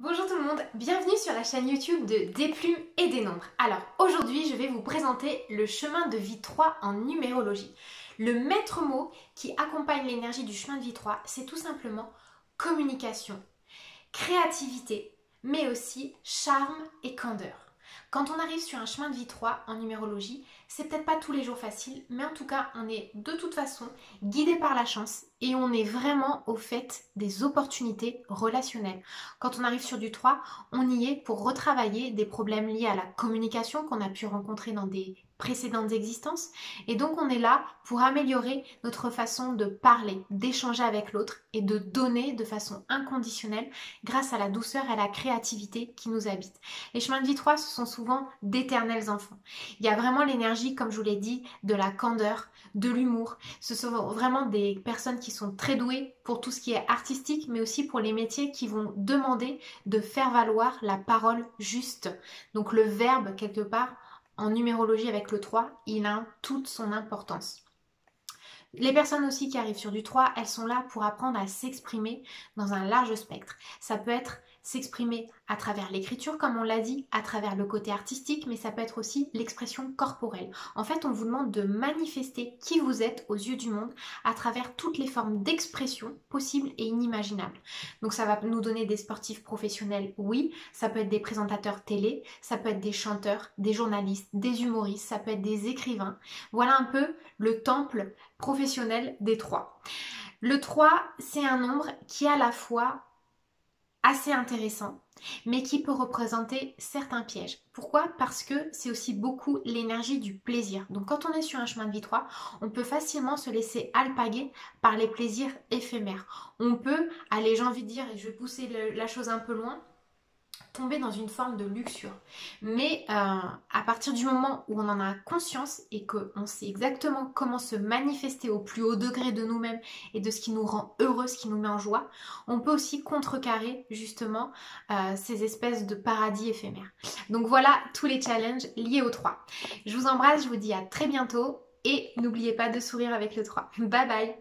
Bonjour tout le monde, bienvenue sur la chaîne YouTube de Des plumes et des nombres. Alors aujourd'hui je vais vous présenter le chemin de vie 3 en numérologie. Le maître mot qui accompagne l'énergie du chemin de vie 3, c'est tout simplement communication, créativité, mais aussi charme et candeur. Quand on arrive sur un chemin de vie 3 en numérologie, c'est peut-être pas tous les jours facile, mais en tout cas, on est de toute façon guidé par la chance et on est vraiment au fait des opportunités relationnelles. Quand on arrive sur du 3, on y est pour retravailler des problèmes liés à la communication qu'on a pu rencontrer dans des précédentes existences. Et donc, on est là pour améliorer notre façon de parler, d'échanger avec l'autre et de donner de façon inconditionnelle grâce à la douceur et à la créativité qui nous habitent. Les chemins de vie 3, ce sont souvent d'éternels enfants. Il y a vraiment l'énergie, comme je vous l'ai dit, de la candeur, de l'humour. Ce sont vraiment des personnes qui sont très douées pour tout ce qui est artistique, mais aussi pour les métiers qui vont demander de faire valoir la parole juste. Donc le verbe, quelque part, en numérologie avec le 3, il a toute son importance. Les personnes aussi qui arrivent sur du 3, elles sont là pour apprendre à s'exprimer dans un large spectre. Ça peut être s'exprimer à travers l'écriture, comme on l'a dit, à travers le côté artistique, mais ça peut être aussi l'expression corporelle. En fait, on vous demande de manifester qui vous êtes aux yeux du monde à travers toutes les formes d'expression possibles et inimaginables. Donc ça va nous donner des sportifs professionnels, oui, ça peut être des présentateurs télé, ça peut être des chanteurs, des journalistes, des humoristes, ça peut être des écrivains. Voilà un peu le temple professionnel des 3. Le 3, c'est un nombre qui est à la fois assez intéressant, mais qui peut représenter certains pièges. Pourquoi? Parce que c'est aussi beaucoup l'énergie du plaisir. Donc quand on est sur un chemin de vie 3, on peut facilement se laisser alpaguer par les plaisirs éphémères. On peut aller, j'ai envie de dire, et je vais pousser la chose un peu loin, tomber dans une forme de luxure. Mais à partir du moment où on en a conscience et qu'on sait exactement comment se manifester au plus haut degré de nous-mêmes et de ce qui nous rend heureux, ce qui nous met en joie, on peut aussi contrecarrer justement ces espèces de paradis éphémères. Donc voilà tous les challenges liés au 3. Je vous embrasse, je vous dis à très bientôt et n'oubliez pas de sourire avec le 3. Bye bye!